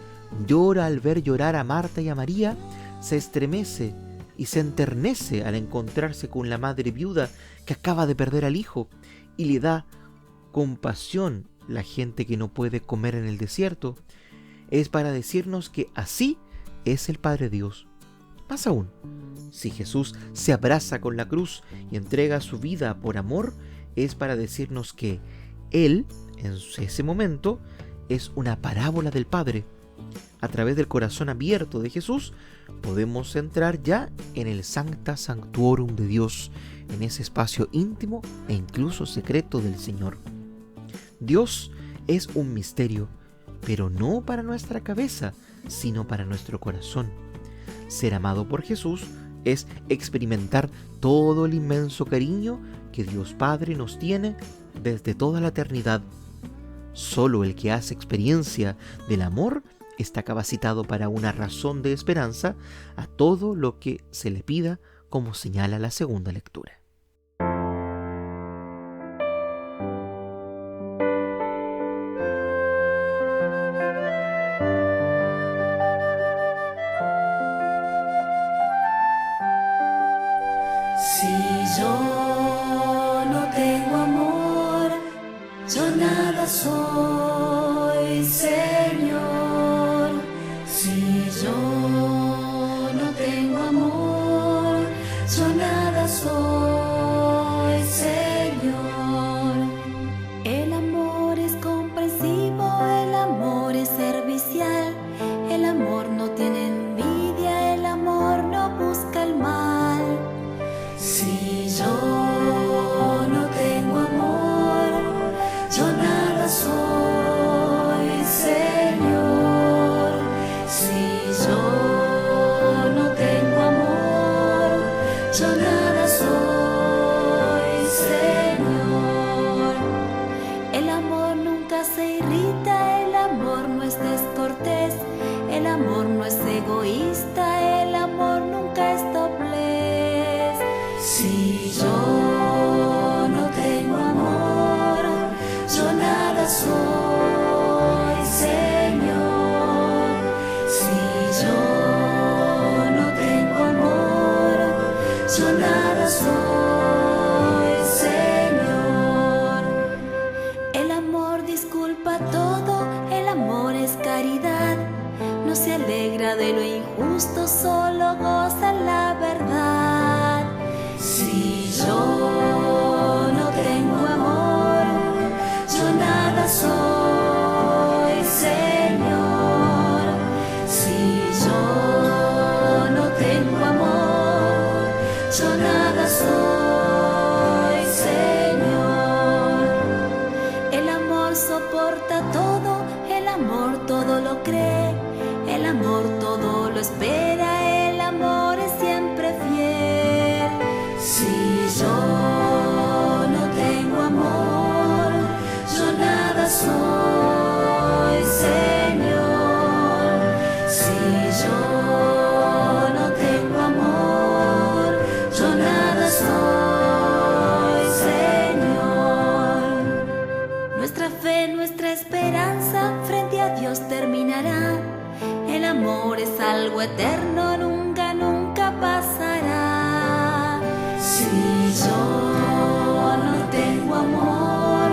llora al ver llorar a Marta y a María, se estremece y se enternece al encontrarse con la madre viuda que acaba de perder al hijo, y le da compasión la gente que no puede comer en el desierto, es para decirnos que así es el Padre Dios. Más aún, si Jesús se abraza con la cruz y entrega su vida por amor, es para decirnos que Él, en ese momento, es una parábola del Padre. A través del corazón abierto de Jesús, podemos entrar ya en el Sancta Sanctuorum de Dios, en ese espacio íntimo e incluso secreto del Señor. Dios es un misterio, pero no para nuestra cabeza, sino para nuestro corazón. Ser amado por Jesús es experimentar todo el inmenso cariño que Dios Padre nos tiene desde toda la eternidad. Solo el que hace experiencia del amor está capacitado para una razón de esperanza a todo lo que se le pida, como señala la segunda lectura. Si yo no tengo amor, yo nada soy, Señor. Si yo no tengo amor, yo nada soy, Señor. El amor es comprensivo, el amor es servicial, el amor no tiene envidia, el amor no busca el mal. Si yo no tengo amor, yo nada soy, Señor. Si yo no tengo amor, yo nada soy, Señor. El amor nunca se irrita, el amor no es descortés, el amor no es egoísta, el amor nunca es doblez. Si yo no tengo amor, yo nada soy, Señor. Si yo no tengo amor, yo nada soy, Señor. El amor disculpa todo, el amor es caridad. No se alegra de lo injusto, solo goza la verdad. Si yo no tengo amor, yo nada soy, Señor. Si yo no tengo amor, yo nada soy, Señor. El amor soporta todo, el amor todo lo cree, el amor todo lo espera, el amor es siempre fiel. Si yo no tengo amor, yo nada soy, Señor. Si yo no tengo amor, yo nada soy, Señor. Nuestra fe, nuestra esperanza frente a Dios terminará. El amor es algo eterno, nunca, nunca pasará. Si yo no tengo amor,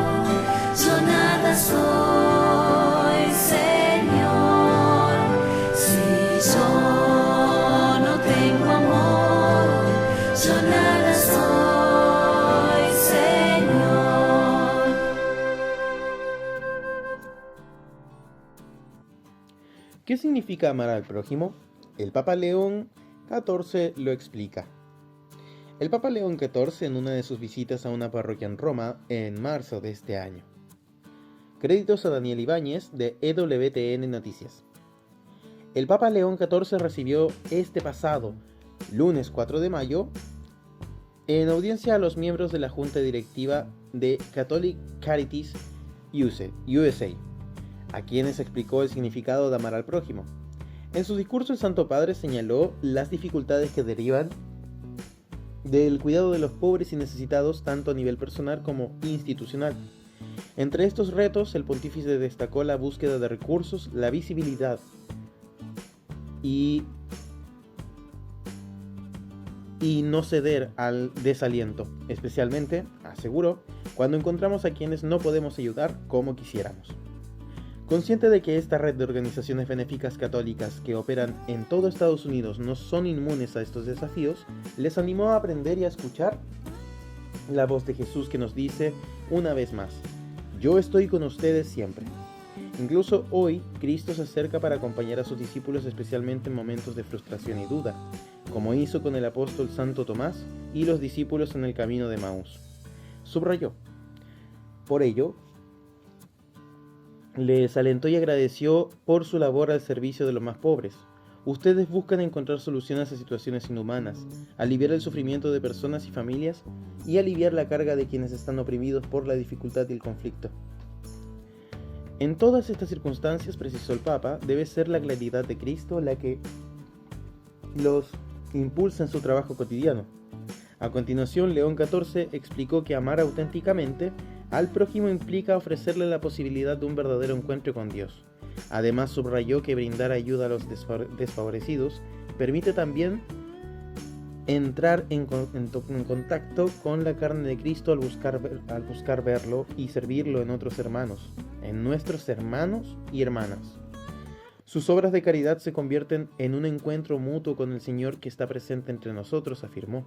yo nada soy, Señor. Si yo no tengo amor, yo nada soy, Señor. ¿Qué significa amar al prójimo? El Papa León XIV lo explica. El Papa León XIV en una de sus visitas a una parroquia en Roma en marzo de este año. Créditos a Daniel Ibáñez de EWTN Noticias. El Papa León XIV recibió este pasado lunes 4 de mayo en audiencia a los miembros de la Junta Directiva de Catholic Charities USA, a quienes explicó el significado de amar al prójimo. En su discurso el Santo Padre señaló las dificultades que derivan del cuidado de los pobres y necesitados tanto a nivel personal como institucional. Entre estos retos, el pontífice destacó la búsqueda de recursos, la visibilidad y no ceder al desaliento, especialmente, aseguró, cuando encontramos a quienes no podemos ayudar como quisiéramos. Consciente de que esta red de organizaciones benéficas católicas que operan en todo Estados Unidos no son inmunes a estos desafíos, les animó a aprender y a escuchar la voz de Jesús que nos dice una vez más: yo estoy con ustedes siempre. Incluso hoy, Cristo se acerca para acompañar a sus discípulos, especialmente en momentos de frustración y duda, como hizo con el apóstol Santo Tomás y los discípulos en el camino de Maús. Subrayó: por ello, les alentó y agradeció por su labor al servicio de los más pobres. Ustedes buscan encontrar soluciones a situaciones inhumanas, aliviar el sufrimiento de personas y familias y aliviar la carga de quienes están oprimidos por la dificultad y el conflicto. En todas estas circunstancias, precisó el Papa, debe ser la claridad de Cristo la que los impulsa en su trabajo cotidiano. A continuación, León XIV explicó que amar auténticamente al prójimo implica ofrecerle la posibilidad de un verdadero encuentro con Dios. Además, subrayó que brindar ayuda a los desfavorecidos permite también entrar en contacto con la carne de Cristo al buscar verlo y servirlo en otros hermanos, en nuestros hermanos y hermanas. Sus obras de caridad se convierten en un encuentro mutuo con el Señor que está presente entre nosotros, afirmó.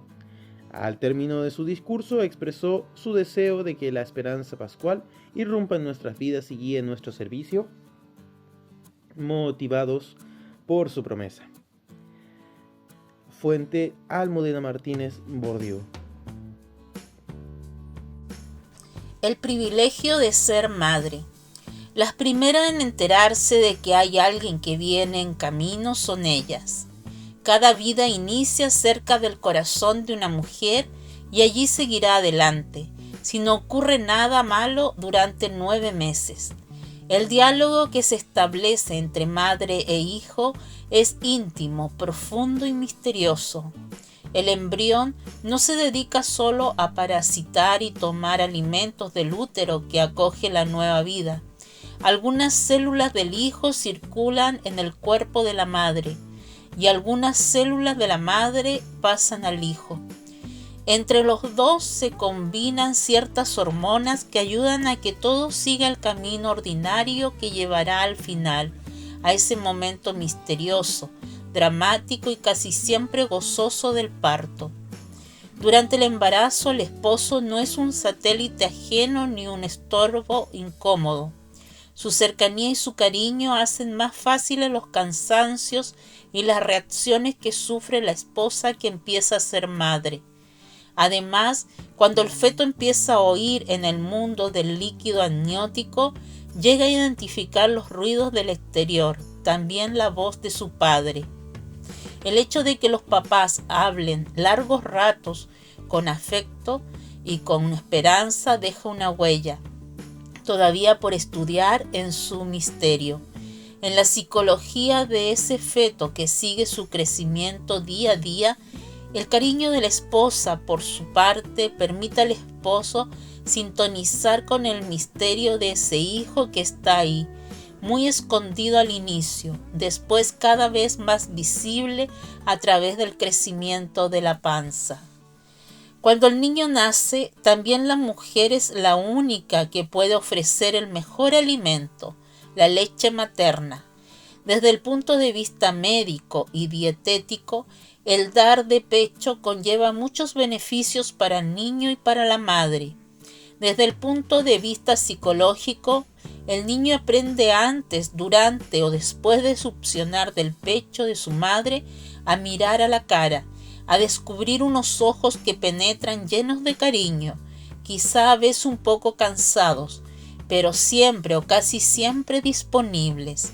Al término de su discurso expresó su deseo de que la esperanza pascual irrumpa en nuestras vidas y guíe nuestro servicio, motivados por su promesa. Fuente: Almudena Martínez Bordiú. El privilegio de ser madre. Las primeras en enterarse de que hay alguien que viene en camino son ellas. Cada vida inicia cerca del corazón de una mujer y allí seguirá adelante, si no ocurre nada malo durante 9 meses. El diálogo que se establece entre madre e hijo es íntimo, profundo y misterioso. El embrión no se dedica solo a parasitar y tomar alimentos del útero que acoge la nueva vida. Algunas células del hijo circulan en el cuerpo de la madre y algunas células de la madre pasan al hijo. Entre los dos se combinan ciertas hormonas que ayudan a que todo siga el camino ordinario que llevará al final, a ese momento misterioso, dramático y casi siempre gozoso del parto. Durante el embarazo, el esposo no es un satélite ajeno ni un estorbo incómodo. Su cercanía y su cariño hacen más fáciles los cansancios y las reacciones que sufre la esposa que empieza a ser madre. Además, cuando el feto empieza a oír en el mundo del líquido amniótico, llega a identificar los ruidos del exterior, también la voz de su padre. El hecho de que los papás hablen largos ratos con afecto y con esperanza deja una huella, todavía por estudiar en su misterio. En la psicología de ese feto que sigue su crecimiento día a día, el cariño de la esposa, por su parte, permite al esposo sintonizar con el misterio de ese hijo que está ahí, muy escondido al inicio, después cada vez más visible a través del crecimiento de la panza. Cuando el niño nace, también la mujer es la única que puede ofrecer el mejor alimento, la leche materna. Desde el punto de vista médico y dietético, el dar de pecho conlleva muchos beneficios para el niño y para la madre. Desde el punto de vista psicológico, el niño aprende antes, durante o después de succionar del pecho de su madre a mirar a la cara, a descubrir unos ojos que penetran llenos de cariño, quizá a veces un poco cansados, pero siempre o casi siempre disponibles.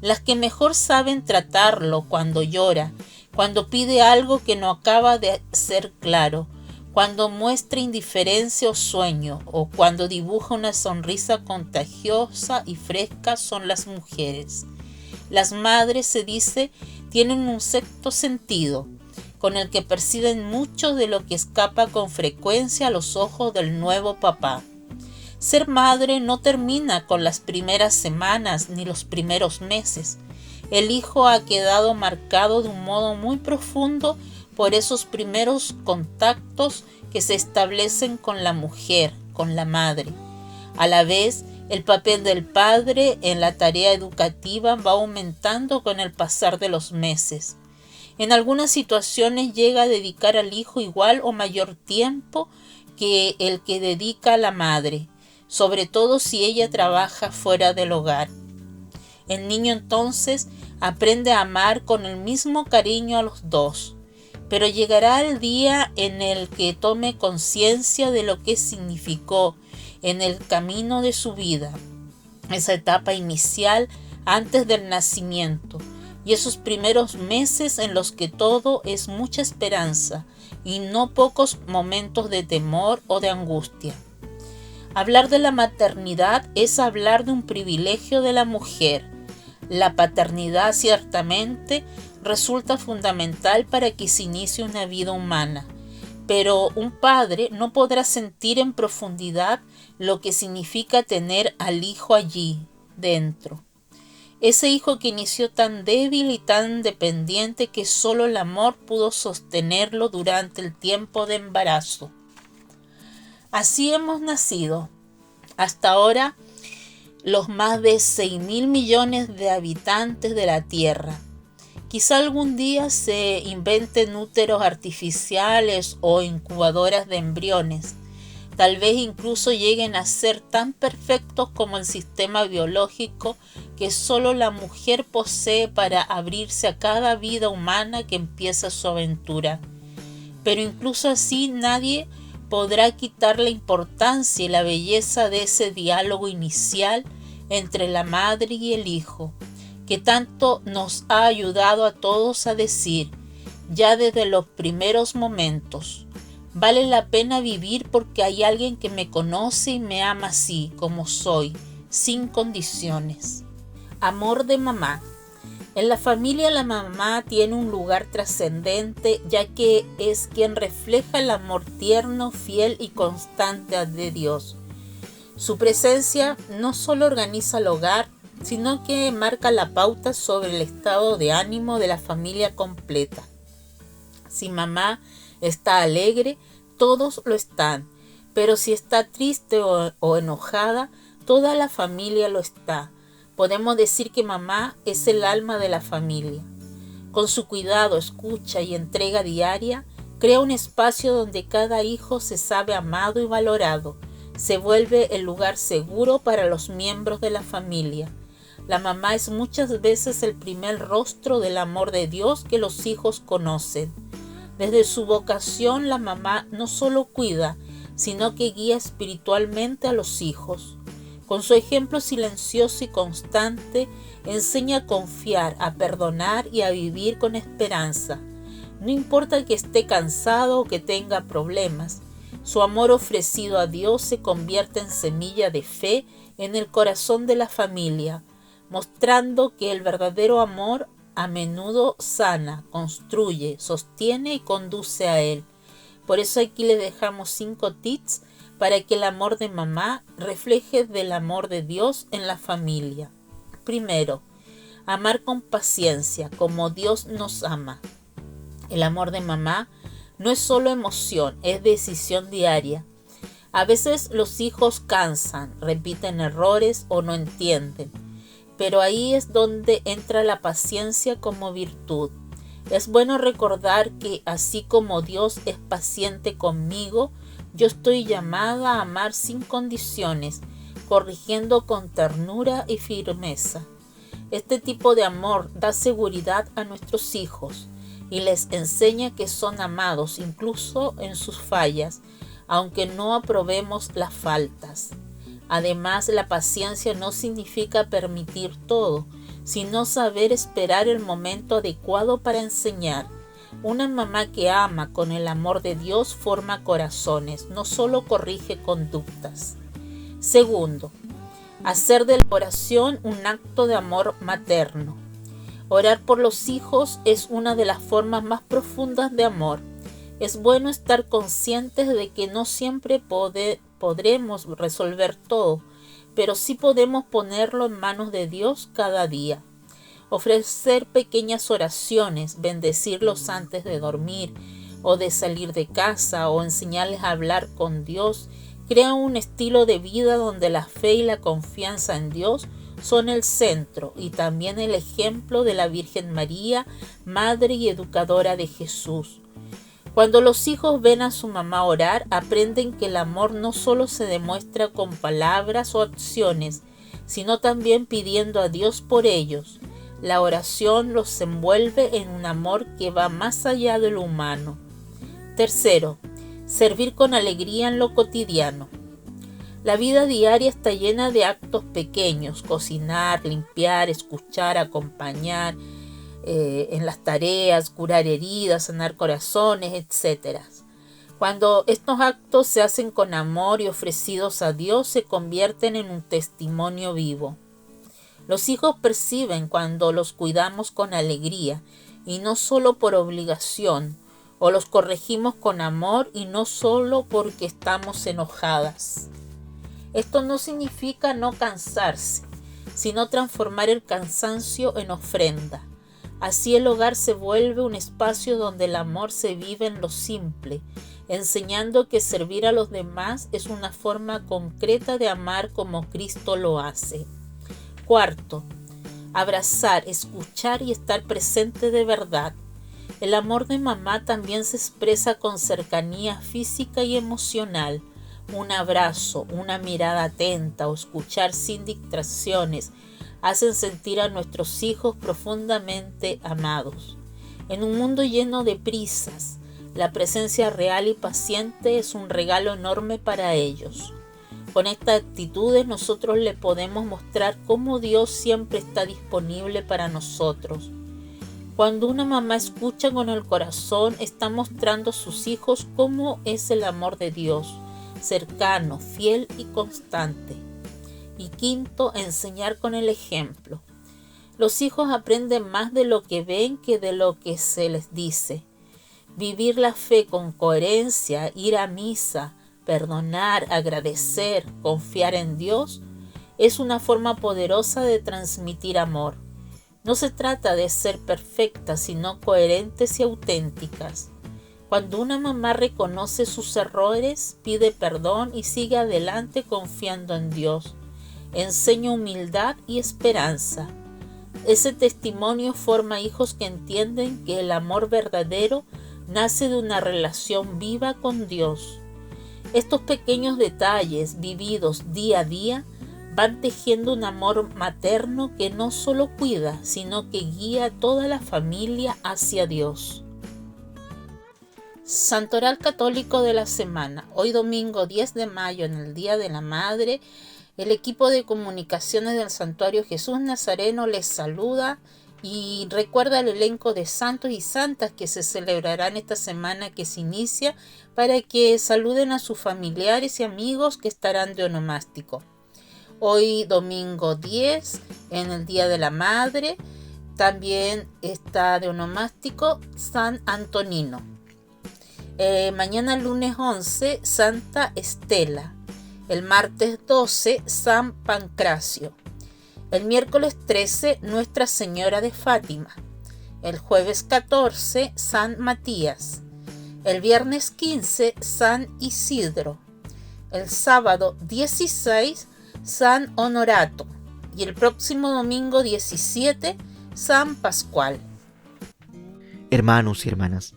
Las que mejor saben tratarlo cuando llora, cuando pide algo que no acaba de ser claro, cuando muestra indiferencia o sueño, o cuando dibuja una sonrisa contagiosa y fresca, son las mujeres. Las madres, se dice, tienen un sexto sentido, con el que perciben mucho de lo que escapa con frecuencia a los ojos del nuevo papá. Ser madre no termina con las primeras semanas ni los primeros meses. El hijo ha quedado marcado de un modo muy profundo por esos primeros contactos que se establecen con la mujer, con la madre. A la vez, el papel del padre en la tarea educativa va aumentando con el pasar de los meses. En algunas situaciones llega a dedicar al hijo igual o mayor tiempo que el que dedica a la madre, sobre todo si ella trabaja fuera del hogar. El niño entonces aprende a amar con el mismo cariño a los dos, pero llegará el día en el que tome conciencia de lo que significó en el camino de su vida, esa etapa inicial antes del nacimiento, y esos primeros meses en los que todo es mucha esperanza y no pocos momentos de temor o de angustia. Hablar de la maternidad es hablar de un privilegio de la mujer. La paternidad ciertamente resulta fundamental para que se inicie una vida humana, pero un padre no podrá sentir en profundidad lo que significa tener al hijo allí, dentro. Ese hijo que inició tan débil y tan dependiente que solo el amor pudo sostenerlo durante el tiempo de embarazo. Así hemos nacido. Hasta ahora, los más de 6.000 millones de habitantes de la Tierra. Quizá algún día se inventen úteros artificiales o incubadoras de embriones. Tal vez incluso lleguen a ser tan perfectos como el sistema biológico que solo la mujer posee para abrirse a cada vida humana que empieza su aventura. Pero incluso así nadie podrá quitar la importancia y la belleza de ese diálogo inicial entre la madre y el hijo, que tanto nos ha ayudado a todos a decir, ya desde los primeros momentos, vale la pena vivir porque hay alguien que me conoce y me ama así como soy, sin condiciones. Amor de mamá. En la familia la mamá tiene un lugar trascendente, ya que es quien refleja el amor tierno, fiel y constante de Dios. Su presencia no solo organiza el hogar, sino que marca la pauta sobre el estado de ánimo de la familia completa. Si mamá está alegre, todos lo están, pero si está triste o enojada, toda la familia lo está. Podemos decir que mamá es el alma de la familia. Con su cuidado, escucha y entrega diaria, crea un espacio donde cada hijo se sabe amado y valorado. Se vuelve el lugar seguro para los miembros de la familia. La mamá es muchas veces el primer rostro del amor de Dios que los hijos conocen. Desde su vocación, la mamá no solo cuida, sino que guía espiritualmente a los hijos. Con su ejemplo silencioso y constante, enseña a confiar, a perdonar y a vivir con esperanza. No importa que esté cansado o que tenga problemas, su amor ofrecido a Dios se convierte en semilla de fe en el corazón de la familia, mostrando que el verdadero amor a menudo sana, construye, sostiene y conduce a él. Por eso aquí le dejamos 5 tips para que el amor de mamá refleje del amor de Dios en la familia. Primero, amar con paciencia, como Dios nos ama. El amor de mamá no es solo emoción, es decisión diaria. A veces los hijos cansan, repiten errores o no entienden, pero ahí es donde entra la paciencia como virtud. Es bueno recordar que así como Dios es paciente conmigo, Yo estoy llamada a amar sin condiciones, corrigiendo con ternura y firmeza. Este tipo de amor da seguridad a nuestros hijos y les enseña que son amados incluso en sus fallas, aunque no aprobemos las faltas. Además, la paciencia no significa permitir todo, sino saber esperar el momento adecuado para enseñar. Una mamá que ama con el amor de Dios forma corazones, no solo corrige conductas. Segundo, hacer de la oración un acto de amor materno. Orar por los hijos es una de las formas más profundas de amor. Es bueno estar conscientes de que no siempre podremos resolver todo, pero sí podemos ponerlo en manos de Dios cada día. Ofrecer pequeñas oraciones, bendecirlos antes de dormir o de salir de casa o enseñarles a hablar con Dios, crea un estilo de vida donde la fe y la confianza en Dios son el centro y también el ejemplo de la Virgen María, Madre y Educadora de Jesús. Cuando los hijos ven a su mamá orar, aprenden que el amor no solo se demuestra con palabras o acciones, sino también pidiendo a Dios por ellos. La oración los envuelve en un amor que va más allá de lo humano. Tercero, servir con alegría en lo cotidiano. La vida diaria está llena de actos pequeños: cocinar, limpiar, escuchar, acompañar en las tareas, curar heridas, sanar corazones, etc. Cuando estos actos se hacen con amor y ofrecidos a Dios, se convierten en un testimonio vivo. Los hijos perciben cuando los cuidamos con alegría y no solo por obligación, o los corregimos con amor y no solo porque estamos enojadas. Esto no significa no cansarse, sino transformar el cansancio en ofrenda. Así el hogar se vuelve un espacio donde el amor se vive en lo simple, enseñando que servir a los demás es una forma concreta de amar como Cristo lo hace. Cuarto, abrazar, escuchar y estar presente de verdad. El amor de mamá también se expresa con cercanía física y emocional. Un abrazo, una mirada atenta o escuchar sin distracciones hacen sentir a nuestros hijos profundamente amados. En un mundo lleno de prisas, la presencia real y paciente es un regalo enorme para ellos. Con estas actitudes nosotros le podemos mostrar cómo Dios siempre está disponible para nosotros. Cuando una mamá escucha con el corazón, está mostrando a sus hijos cómo es el amor de Dios, cercano, fiel y constante. Y quinto, enseñar con el ejemplo. Los hijos aprenden más de lo que ven que de lo que se les dice. Vivir la fe con coherencia, ir a misa, perdonar, agradecer, confiar en Dios, es una forma poderosa de transmitir amor. No se trata de ser perfectas, sino coherentes y auténticas. Cuando una mamá reconoce sus errores, pide perdón y sigue adelante confiando en Dios, enseña humildad y esperanza. Ese testimonio forma hijos que entienden que el amor verdadero nace de una relación viva con Dios. Estos pequeños detalles vividos día a día van tejiendo un amor materno que no solo cuida, sino que guía a toda la familia hacia Dios. Santoral Católico de la Semana. Hoy domingo 10 de mayo, en el Día de la Madre, el equipo de comunicaciones del Santuario Jesús Nazareno les saluda y recuerda el elenco de santos y santas que se celebrarán esta semana que se inicia, para que saluden a sus familiares y amigos que estarán de onomástico. Hoy domingo 10, en el Día de la Madre, también está de onomástico San Antonino. Mañana lunes 11, Santa Estela. El martes 12, San Pancracio. El miércoles 13, Nuestra Señora de Fátima. El jueves 14, San Matías. El viernes 15, San Isidro. El sábado 16, San Honorato. Y el próximo domingo 17, San Pascual. Hermanos y hermanas,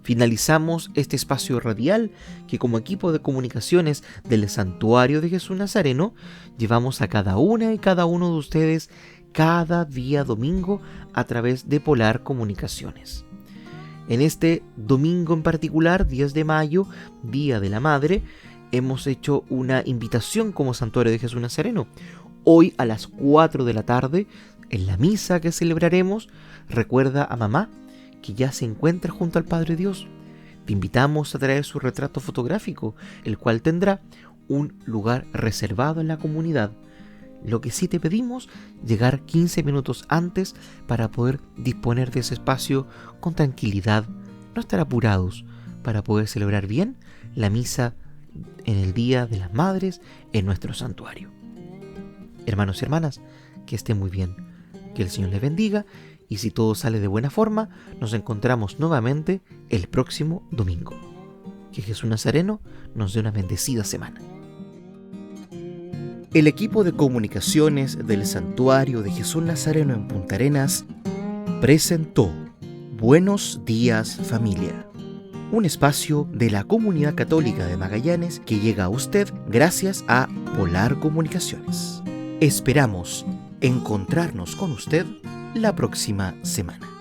finalizamos este espacio radial que como equipo de comunicaciones del Santuario de Jesús Nazareno llevamos a cada una y cada uno de ustedes cada día domingo a través de Polar Comunicaciones. En este domingo en particular, 10 de mayo, Día de la Madre, hemos hecho una invitación como Santuario de Jesús Nazareno. Hoy a las 4 de la tarde, en la misa que celebraremos, recuerda a mamá que ya se encuentra junto al Padre Dios. Te invitamos a traer su retrato fotográfico, el cual tendrá un lugar reservado en la comunidad. Lo que sí te pedimos, llegar 15 minutos antes para poder disponer de ese espacio con tranquilidad, no estar apurados, para poder celebrar bien la misa en el Día de las Madres en nuestro santuario. Hermanos y hermanas, que estén muy bien, que el Señor les bendiga, y si todo sale de buena forma, nos encontramos nuevamente el próximo domingo. Que Jesús Nazareno nos dé una bendecida semana. El equipo de comunicaciones del Santuario de Jesús Nazareno en Punta Arenas presentó Buenos Días Familia, un espacio de la Comunidad Católica de Magallanes que llega a usted gracias a Polar Comunicaciones. Esperamos encontrarnos con usted la próxima semana.